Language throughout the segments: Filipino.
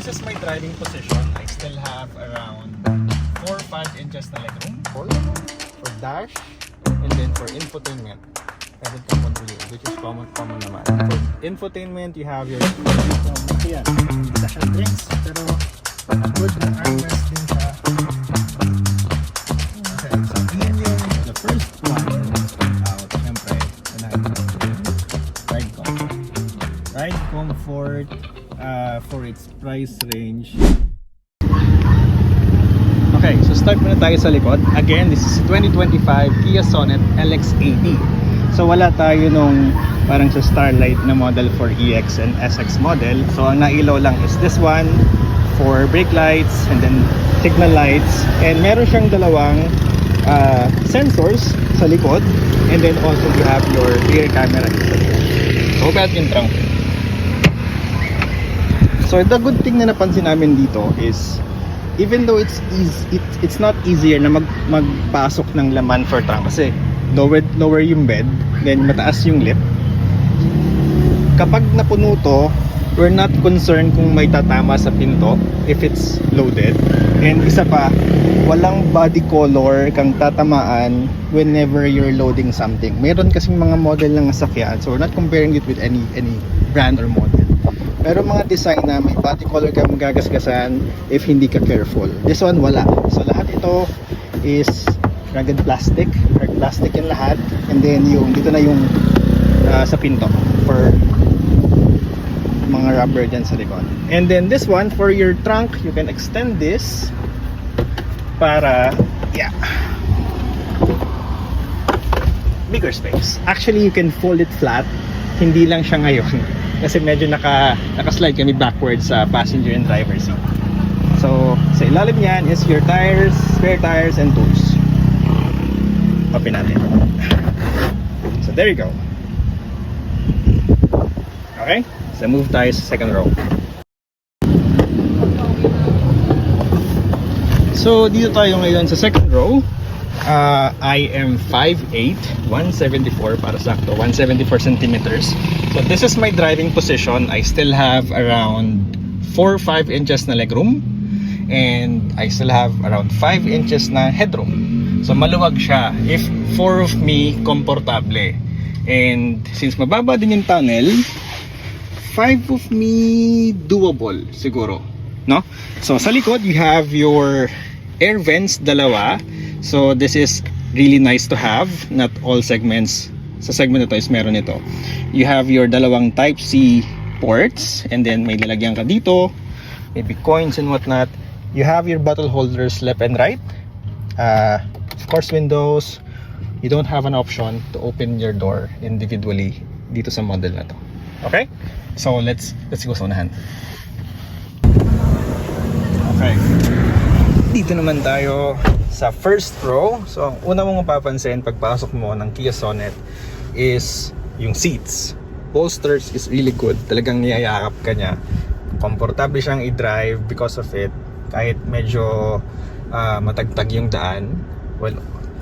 this is my driving position. I still have around 4 or 5 inches na legroom for dash, and then for infotainment. Meron kang control yun, which is common naman. For infotainment, you have your yan, isa siyang drinks, pero good na armrest din siya. Okay, so yun yung the first one out. Siyempre, ride comfort. Ride comfort for its price range. Okay, so start muna tayo sa likod. Again, this is 2025 Kia Sonet LX80. So wala tayo nung parang sa Starlight na model for EX and SX model. So ang nailaw lang is this one for brake lights and then signal lights. And meron siyang dalawang sensors sa likod. And then also you have your rear camera. So open natin yung trunk. So the good thing na napansin namin dito is even though it's not easier na magpasok ng laman for trunk kasi lower yung bed, then mataas yung lip. Kapag napuno to, we're not concerned kung may tatama sa pinto if it's loaded. And isa pa, walang body color kang tatamaan whenever you're loading something. Meron kasing mga model ng sasakyan, so we're not comparing it with any brand or model. Pero mga design na may body color ka magagasgasan if hindi ka careful. This one wala. So lahat ito is rugged plastic. Hard plastic yung lahat. And then yung dito na yung sa pinto for mga rubber dyan sa likod. And then this one for your trunk, you can extend this para bigger space. Actually, you can fold it flat. Hindi lang siya ngayon kasi medyo naka-slide kami backwards sa passenger and driver seat. So sa ilalim niyan is your tires, spare tires and tools. Open natin. So there you go. Okay, so move tayo sa second row. So dito tayo ngayon sa second row. I am 5'8", 174 para sakto, 174 centimeters. So this is my driving position. I still have around 4 or 5 inches na legroom, and I still have around 5 inches na headroom. So maluwag siya. If 4 of me, komportable. And since mababa din yung tunnel, 5 of me, doable siguro, no? So sa likod, you have your air vents, dalawa. So this is really nice to have. Not all segments, sa segment ito is meron ito. You have your dalawang type C ports, and then may lalagyan ka dito, maybe coins and whatnot. You have your bottle holders left and right. Of course, windows. You don't have an option to open your door individually dito sa model na to. Okay, so let's go sa unahan. Okay, dito naman tayo sa first row. So ang una mong mapapansin pagpasok mo ng Kia Sonet is yung seats. Bolsters is really good. Talagang niyayakap ka niya. Komportable siyang i-drive because of it. Kahit medyo matagtag yung daan, well,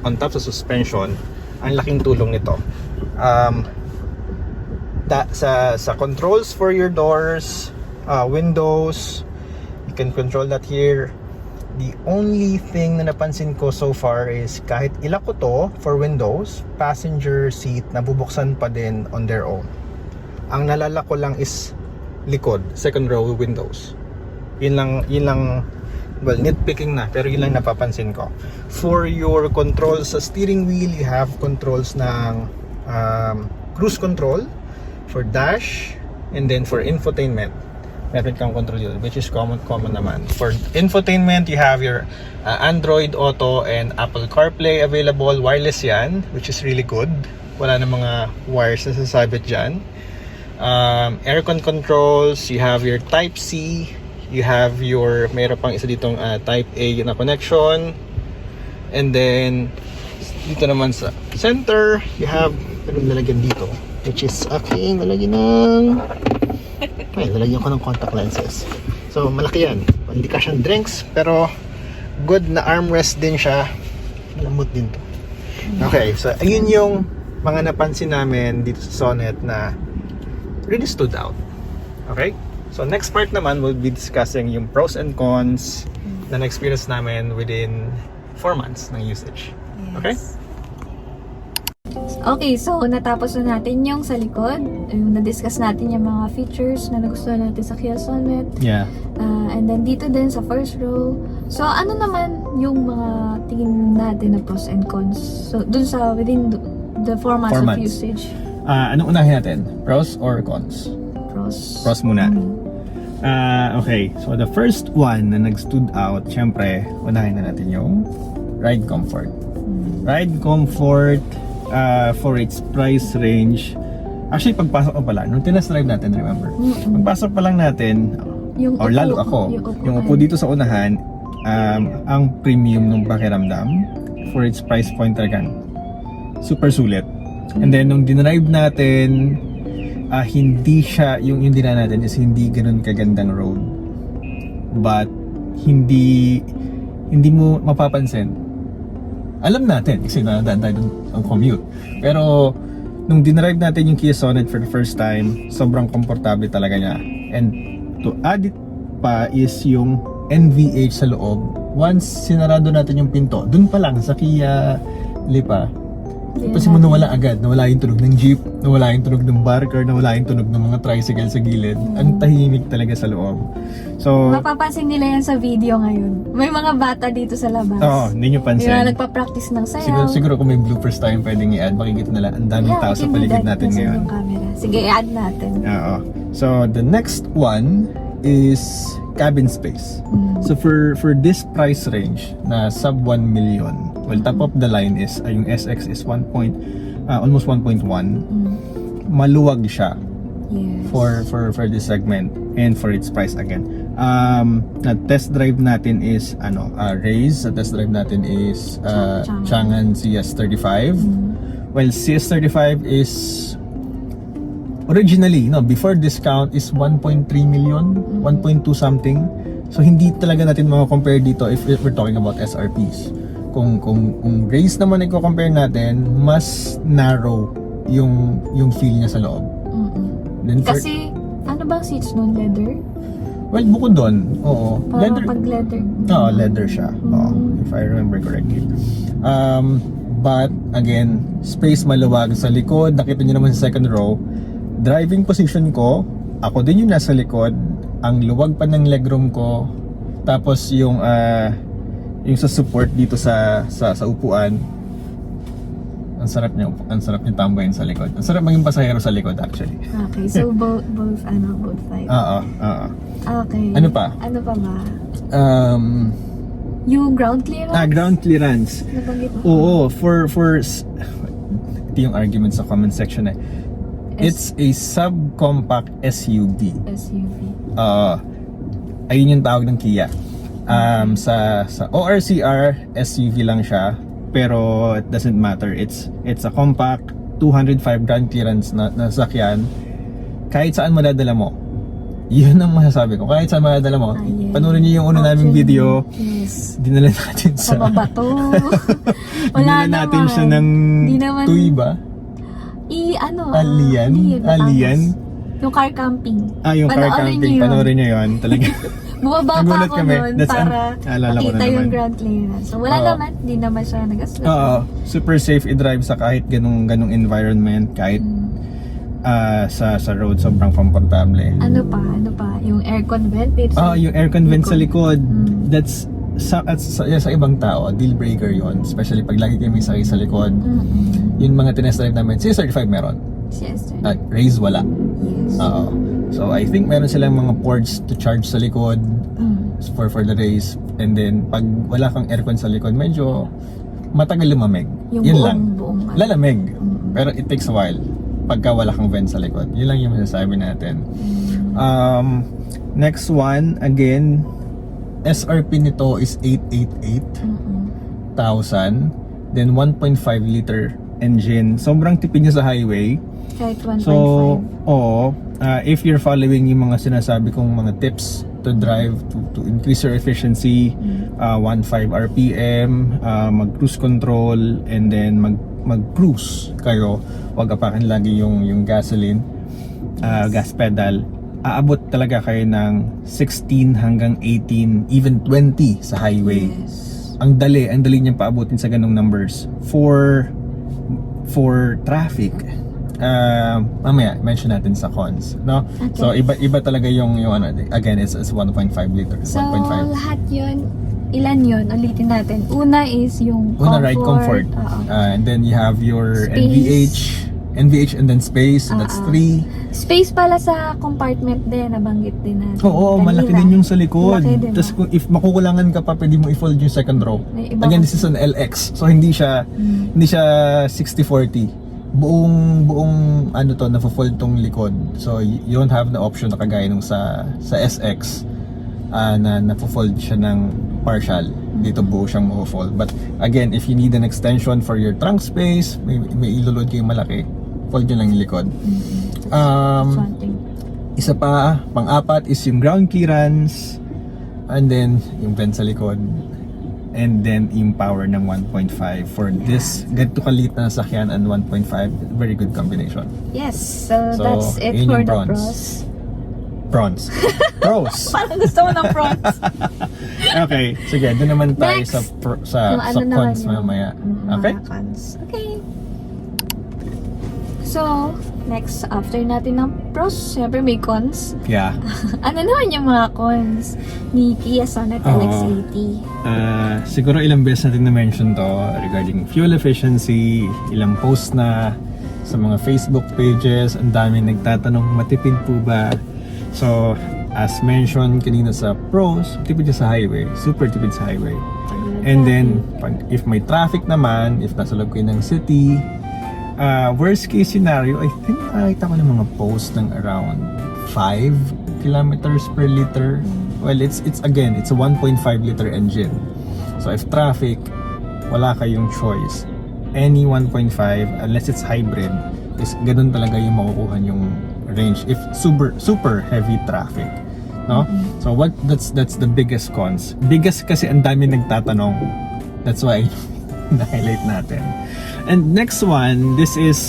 on top sa suspension, ang laking tulong nito. Sa controls for your doors, windows, you can control that here. The only thing na napansin ko so far is kahit ilak ko to for windows, passenger seat nabubuksan pa din on their own. Ang nalala ko lang is likod, second row windows. Yun lang, well, nitpicking na, pero yun lang napapansin ko. For your controls sa steering wheel, you have controls ng cruise control, for dash, and then for infotainment. Meron kang control yun, which is common naman. For infotainment, you have your Android Auto and Apple CarPlay available. Wireless yan, which is really good. Wala na mga wires na sasabit dyan. Aircon controls, you have your Type C, you have your, meron pang isa ditong Type A na connection. And then, dito naman sa center, you have, anong lalagyan dito? Which is aking lalagyan ng... Ay, lalagyan ko ng contact lenses. So, malaki yan. Hindi ka siyang drinks, pero good na armrest din siya. Malamot din to. Okay, so ayun yung mga napansin namin dito sa Sonet na really stood out. Okay? So next part naman, we'll be discussing yung pros and cons na na-experience namin within 4 months ng usage. Okay? Okay, so natapos na natin yung sa likod. Yung na-discuss natin yung mga features na nagustuhan natin sa Kia Sonet. Yeah. And then dito din sa first row. So ano naman yung mga tingin natin na pros and cons? So dun sa within the 4 months of usage. Anong unahin natin? Pros or cons? Pros. Pros muna. Okay, so the first one na nag-stood out, syempre, unahin na natin yung ride comfort. Ride comfort for its price range. Actually, pagpasok ko pala, nung tinest drive natin, remember? Pagpasok pa lang natin, Yung or upo, lalo ako, yung upo dito sa unahan, ang premium ng pakiramdam for its price point talagang super sulit. And then, nung dinrive natin, hindi siya, yung dinan natin is hindi ganun kagandang road. But, hindi mo mapapansin. Alam natin, kasi nadaan tayo ang commute. Pero, nung dinrive natin yung Kia Sonet for the first time, sobrang komportable talaga niya. And, to add it pa is yung NVH sa loob. Once sinarado natin yung pinto, dun pa lang sa Kia Lipa, kasi mo nawala agad, nawala yung tunog ng jeep, nawala yung tunog ng barker, nawala yung tunog ng mga tricycle sa gilid. Ang tahimik talaga sa loob. So, mapapansin nila yan sa video ngayon. May mga bata dito sa labas. oo, hindi nyo pansin. Yung nagpa-practice ng sayaw. Siguro kung may bloopers tayong pwedeng i-add, makikita nila ang daming tao sa paligid natin ngayon. Yung camera. Sige, i-add natin. Oo. So, the next one is cabin space. So, for this price range na sub 1 million, well, top of the line is yung SX is almost 1.1. Maluwag siya. Yes. For this segment and for its price again. Na test drive natin is Raze. Sa test drive natin is Chang'an CS35. Well, CS35 is originally, before discount is 1.3 million, 1.2 something. So hindi talaga natin compare dito if we're talking about SRPs. Kung Raze naman i-compare natin, mas narrow yung feel niya sa loob. Then Kasi ano ba seats nun? Leather? well, bukod doon, oo. Parang pag leather. Oo, leather siya. Oo, if I remember correctly. But again, space maluwag sa likod. Nakita niyo naman sa second row. Driving position ko, ako din yung nasa likod. Ang luwag pa ng legroom ko. Tapos yung sa support dito sa upuan. Ang sarap niya tambayin sa likod. Ang sarap maging pasahero sa likod actually. Okay, so both sides. Oo. Okay. Ano pa? Ano pa ba? Yung ground clearance? Ground clearance. Nabanggit mo? Oo, ito yung argument sa comment section eh. It's a subcompact SUV. Ayun yung tawag ng Kia. Sa ORCR, SUV lang siya. Pero it doesn't matter. It's a compact 205 ground clearance na sasakyan. Kahit saan madadala mo. Yun ang masasabi ko. Kahit saan madadala mo. Yeah. Panoorin niyo yung una naming video. Yes. Dinala natin sa bato. Dinala natin siya ng Tuy ba? Alian. Yung car camping. Yung car camping. Panoorin niyo yun. Talaga. Bumaba pa ako kami. nun para makita yung ground clearance. So wala naman, di naman siya nag-aslas. Super safe i-drive sa kahit ganung environment, kahit sa road sobrang komportable. Ano pa? Yung aircon vent? Yung aircon vent sa likod. That's sa ibang tao, deal breaker yon, especially pag lagi kayo may sakay sa likod. Yung mga tinest drive namin, CS35 meron. Yes, sir. Raze wala. Yes. So I think meron silang mga ports to charge sa likod for the race. And then pag wala kang aircon sa likod, medyo matagal lumamig. Yung Yun lang. buong Lalamig. Pero it takes a while pagka wala kang vent sa likod. Yun lang yung masasabi natin. Next one, again, SRP nito is 888,000. Then 1.5 liter engine. Sobrang tipid niya sa highway. Kahit 1.5. So, if you're following yung mga sinasabi kong mga tips to drive to increase your efficiency, 1.5 RPM, mag-cruise control, and then mag-cruise kayo. Huwag apakan lagi yung gasoline, gas pedal. aabot talaga kayo ng 16 hanggang 18, even 20 sa highway. Yes. Ang dali niyang paabutin sa ganung numbers. For traffic, mamaya mention natin sa cons, no? Okay. So iba talaga yung ano, again, it's 1.5 liters. So, 1.5. lahat yun, ilan yun? Ulitin natin. Una is yung Una, ride comfort. Oo. And then you have your Space. NVH and then space, that's 3. Space pala sa compartment din, nabanggit din natin. Oo, kanina. malaki din yung sa likod. Malaki din, Tapos no? kung if makukulangan ka pa, pwede mo i-fold yung second row. May iba Again, kasi. this is an LX. So hindi siya 60-40. Buong ano to, na-fold tong likod. So you don't have the option na kagaya nung sa SX na na-fold siya ng partial. Dito buo siyang ma-fold. But again, if you need an extension for your trunk space, may ilulod kayong malaki, fold nyo lang yung likod. That's one thing. Isa pa, pang-apat is yung ground clearance, and then yung vent sa likod, and then yung power ng 1.5 for this ganito kalit na sasakyan, and 1.5, very good combination. Yes, so So, that's it yun for yung the pros. Pros. Parang gusto mo ng pros. Okay, sige, doon naman tayo Next. sa Kung ano naman cons yung mamaya. mga Okay? cons. Okay. So, next, after natin ng pros, syempre may cons. Yeah. Ano naman yung mga cons ni Kia Sonet Oo. LX80? Siguro ilang beses natin na-mention to regarding fuel efficiency, ilang post na sa mga Facebook pages, ang dami nagtatanong matipid po ba? So, as mentioned kanina sa pros, tipid siya sa highway, super tipid sa highway. And then, if may traffic naman, if nasa loob kayo ng city, worst case scenario, I think nakita ko ng mga post ng around 5 kilometers per liter. Well, it's a 1.5 liter engine. So if traffic, wala kayong choice. Any 1.5, unless it's hybrid, is ganun talaga yung makukuha yung range if super heavy traffic, no? So that's the biggest cons. Biggest kasi ang dami nagtatanong. That's why na-highlight natin. And next one, this is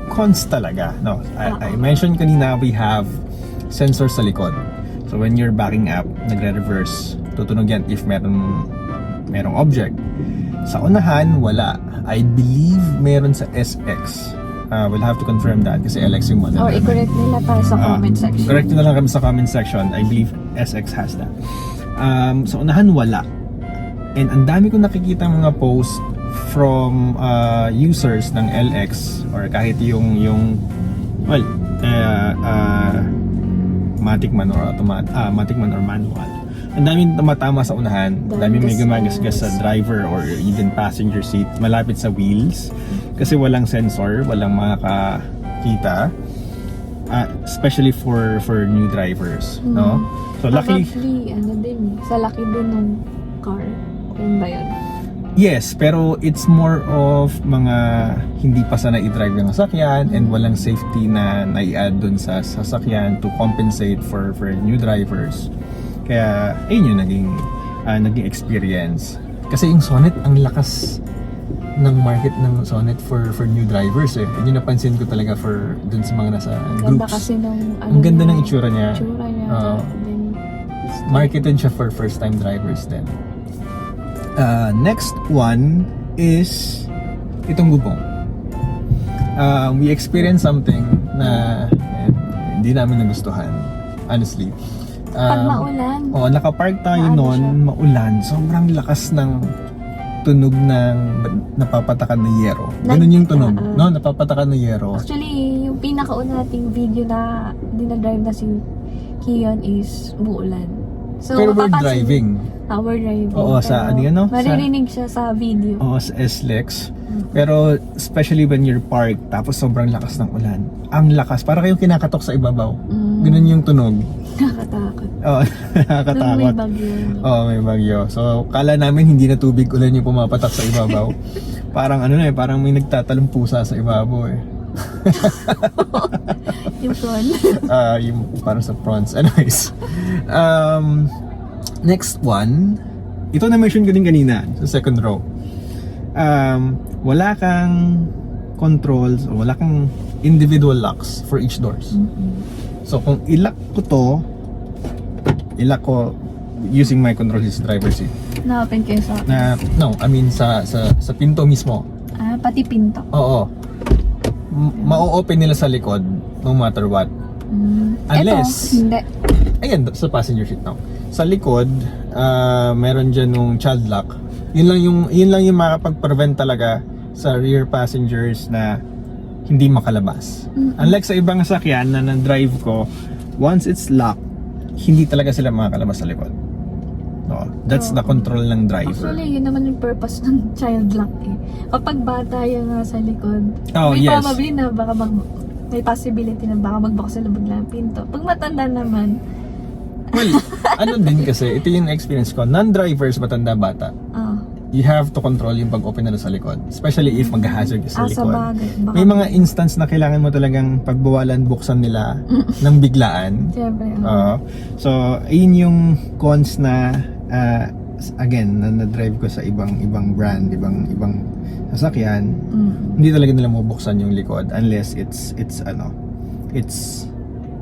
cons talaga, no? I mentioned kanina we have sensor sa likod. So when you're backing up, nagre-reverse, tutunog yan if merong object. Sa unahan, wala. I believe meron sa SX. We'll have to confirm that kasi LX yung model. Or i-correct nila para sa comment section. Correct na lang kami sa comment section. I believe SX has that. Sa unahan, wala. And ang dami kong nakikita mga post from users ng LX or kahit yung matic man or manual. Ang daming tumatama sa unahan, daming may gumagasgas sa driver or even passenger seat malapit sa wheels kasi walang sensor, walang makakita, especially for new drivers, no? So luckily, Probably, sa laki din ng car. Yun ba yun? yes, pero it's more of mga hindi pa sana i-drive ng sasakyan and walang safety na nai-add dun sa sasakyan to compensate for new drivers. Kaya ayun yung naging experience. Kasi yung Sonet, ang lakas ng market ng Sonet for new drivers eh. Yun yung napansin ko talaga for dun sa mga nasa Ganda groups. kasi nung Ang ganda ng itsura niya. Then, Marketed siya for first time drivers din. Next one is itong gubong. We experienced something na hindi namin nagustuhan, honestly. pag maulan. Nakapark tayo Maano noon, siya? maulan. Sobrang lakas ng tunog ng napapatakan na yero. Ganun yung tunog, no? Napapatakan na yero. Actually, yung pinakauna nating video na dinadrive na si Kion is muulan. So, Pero we're mapapansin- driving. We're driving. Oo, sa Pero ano yun, no? Maririnig siya sa video. Oo, sa SLEX. Pero especially when you're parked, tapos sobrang lakas ng ulan. Ang lakas, para kayong kinakatok sa ibabaw. Ganun yung tunog. Nakakatakot. Oo, Nung may nakakatakot. bagyo. Oo, may bagyo. So, kala namin hindi na tubig ulan yung pumapatak sa ibabaw. Parang parang may nagtatalong pusa sa ibabaw eh. Yung front. Yung parang sa prawns. Anyways. Next one. Ito na-mention ko din kanina sa second row. Wala kang controls o wala kang individual locks for each doors. So kung ilock ko using my control is driver seat. Na-open kayo sa... Sa pinto mismo. Pati pinto. Oo. Ma-open nila sa likod no matter what. Unless, Ito, hindi. ayan, sa passenger seat now. Sa likod, meron dyan nung child lock. Yun lang yung makapag-prevent talaga sa rear passengers na hindi makalabas. Unlike sa ibang sasakyan na na-drive ko, once it's locked, hindi talaga sila makakalabas sa likod. No, that's the control ng driver. Actually, yun naman yung purpose ng child lock eh. Kapag bata yung nasa likod, may yes. probably na baka may possibility na baka magbukas sila bigla ang pinto. Pag matanda naman, Well, ano din kasi, ito yung experience ko. Non-drivers, matanda, bata. You have to control yung pag-open nila sa likod. Especially if mag-hazard ka sa sa likod. bagay. Baka, May mga instance na kailangan mo talagang pagbawalan, buksan nila ng biglaan. Siyempre, So, ayun yung cons na again, na-drive ko sa ibang brand, ibang sasakyan. Hindi talaga nila mabuksan yung likod unless it's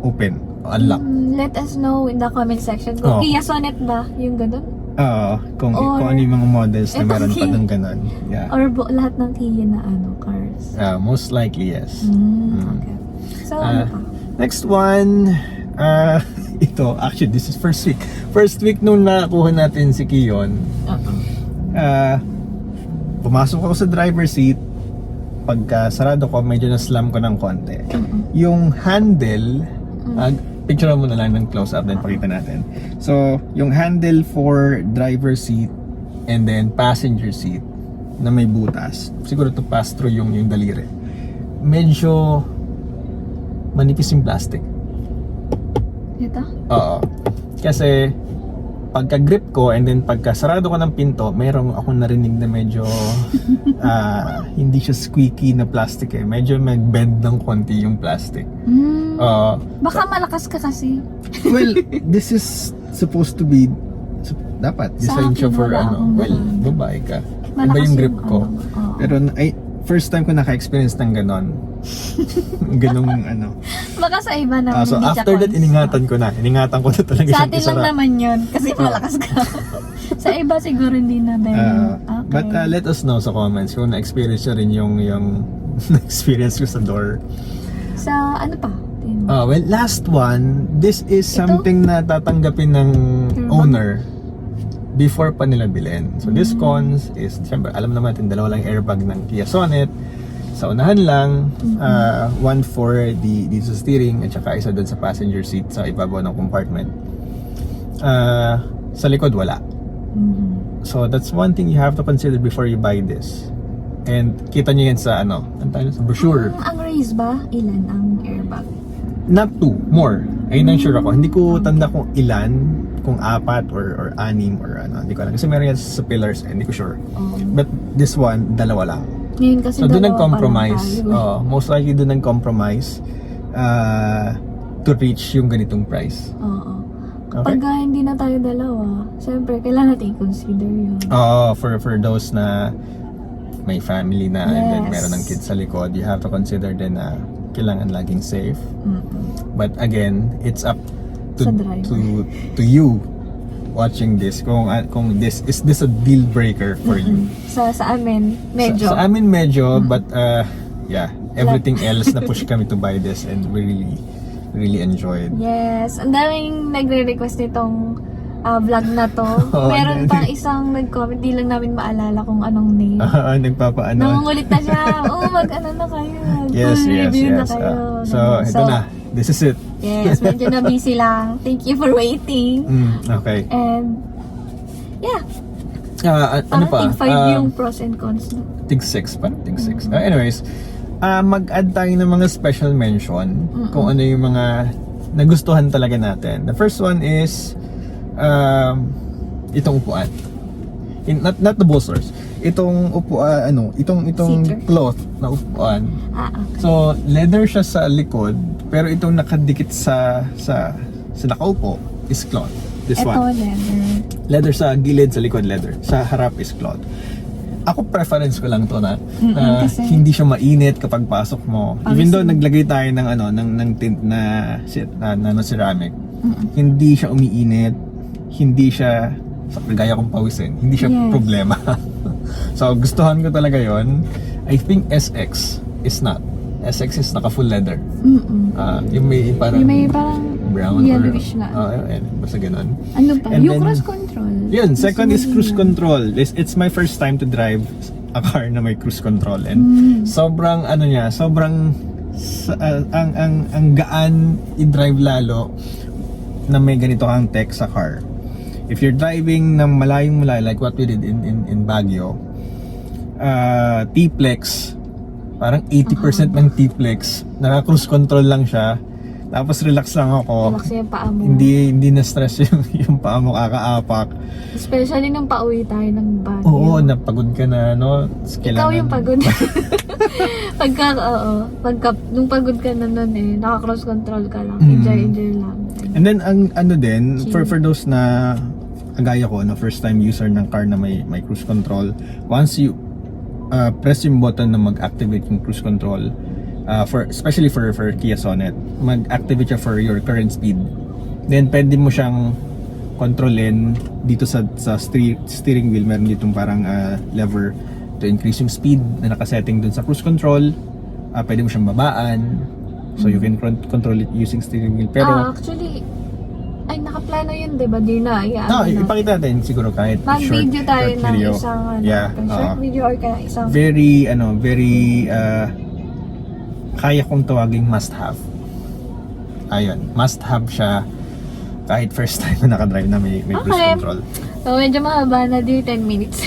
open, unlocked. Let us know in the comment section. Kung Kia Sonet ba? Yung ganun? Kung ano yung mga models na meron pa ng ganun. Yeah. Or lahat ng Kia na cars? Most likely, yes. Okay. So, ano pa? Next one, ito, actually, this is first week. First week nung nakakuha natin si Kion, pumasok ako sa driver seat. Pagka sarado ko, medyo na-slam ko ng konti. Yung handle, picture mo na lang ng close-up, then pakita natin. So, yung handle for driver seat and then passenger seat na may butas, siguro to pass through yung daliri. Medyo manipis yung plastic. Ito? Oo. Kasi pagka-grip ko and then pagka-sarado ko ng pinto, mayroong akong narinig na medyo hindi siya squeaky na plastic eh. Medyo mag-bend ng konti yung plastic. Baka malakas ka kasi. Well, this is supposed to be dapat design siya for babae ka. Iba yung grip ko. Pero first time ko naka-experience ng ganon. Ganong Baka sa iba naman so hindi siya after that, cons. iningatan ko na talaga Sa siyang atin lang isara. naman yun kasi malakas ka. Sa iba siguro hindi na dahil. Okay. But let us know sa comments kung na-experience nyo rin yung na-experience ko sa door. Sa ano pa? Well, last one, this is something na tatanggapin ng owner before pa nila bilhin. So this cons is, siyempre, alam naman natin, dalawa lang airbag ng Kia Sonet. Sa unahan lang, one for the steering at saka isa dun sa passenger seat sa ibabaw ng compartment. Sa likod, wala. So that's one thing you have to consider before you buy this. And kita nyo yan sa sa brochure. Ang raise ba? Ilan ang airbag? Not two, more. Ayun ang sure ako. Hindi ko tanda kung ilan, kung 4 or 6 or hindi ko alam. Kasi meron yan sa pillars, hindi ko sure. But this one, 2 lang. Ngayon kasi So doon dalawa nag-compromise. pa lang tayo. Most likely doon nag-compromise to reach yung ganitong price. Oo. Okay? Kapag hindi na tayo dalawa, syempre kailangan natin i-consider yun. For those na may family na and then Yes. meron ng kids sa likod, you have to consider din na kailangan laging safe. But again, it's up to Sa driver. to you watching this kung this is a deal breaker for you. Sa amin, medyo. Sa amin medyo, but everything else na push kami to buy this and we really enjoyed. Yes, ang daming nagre-request nitong vlog na to. Meron pang isang nag-comment, di lang namin maalala kung anong name. Nagpapaano. Nangungulit na siya. mag-ano na kayo. Yes. Review na kayo. So, ito na. This is it. Yes, medyo na busy lang. Thank you for waiting. Okay. And, yeah. Ano pa? Tig 5 yung pros and cons. No? Tig 6 pa. Tig 6. Anyways, mag-add tayo ng mga special mention kung ano yung mga nagustuhan talaga natin. The first one is itong upuan. Not the bolsters. Itong upuan, itong Seater. cloth na upuan. Okay. So, leather siya sa likod, pero itong nakadikit sa nakaupo is cloth. This Ito, one. leather. Leather sa gilid, sa likod leather. Sa harap is cloth. ako preference ko lang to na kasi- hindi siya mainit kapag pasok mo. Even though Pawisin. naglagay tayo ng ng tint na ceramic, hindi siya umiinit, hindi siya sa kagaya kong pawisin, hindi siya Yes. problema. So gustuhan ko talaga 'yon. I think SX is not. SX is naka full leather. Yung may parang Yung may parang brown yellowish na. basta ganun. Ano pa? And Yung then- cruise control. Yun, second is Gusto mo cruise din control. It's my first time to drive a car na may cruise control and sobrang ano niya, sobrang ang gaan i-drive lalo na may ganito kang tech sa car. If you're driving ng malayong malayo like what we did in Baguio, T-Plex, parang 80% ng T-Plex, naka-cruise control lang siya. Tapos relax lang ako. Relax yung paa mo. Hindi na stress yung paa mo kakaapak. Especially nung pauwi tayo ng Baguio. Oo, napagod ka na, no? Ikaw yung pagod. Nung pagod ka na nun naka-cross control ka lang. Enjoy lang. And then, ang ano din, Chill. for those na kagaya ko, no, first time user ng car na may cruise control, once you press yung button na mag-activate yung cruise control, especially for Kia Sonet, mag-activate siya for your current speed. Then, pwede mo siyang kontrolin dito sa steering wheel. Meron ditong parang lever to increase yung speed na nakasetting dun sa cruise control. Pwede mo siyang babaan. So, you can control it using steering wheel. Pero, Actually, ay nakaplano yun, di ba? Di na. ipakita natin siguro kahit Mag-video tayo short ng video. isang Yeah, short video or kaya isang very kaya kong tawaging must have. Ayun, must have siya kahit first time na nakadrive na may cruise Okay. control. So, medyo mahaba na di 10 minutes.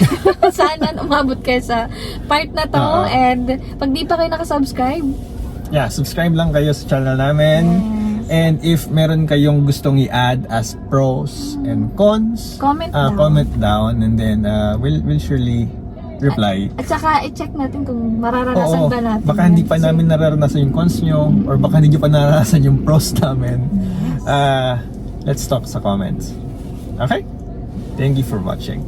Sana umabot kayo sa part na to. Oo. And pag di pa kayo nakasubscribe, Yeah, subscribe lang kayo sa channel namin. Yes. And if meron kayong gustong i-add as pros and cons, Comment down. comment down and then we'll surely reply. at saka i-check natin kung mararanasan Oo, ba natin. baka yan. hindi pa Kasi- namin nararanasan yung cons nyo or baka hindi nyo pa nararanasan yung pros namin. Let's talk sa comments. Okay? Thank you for watching.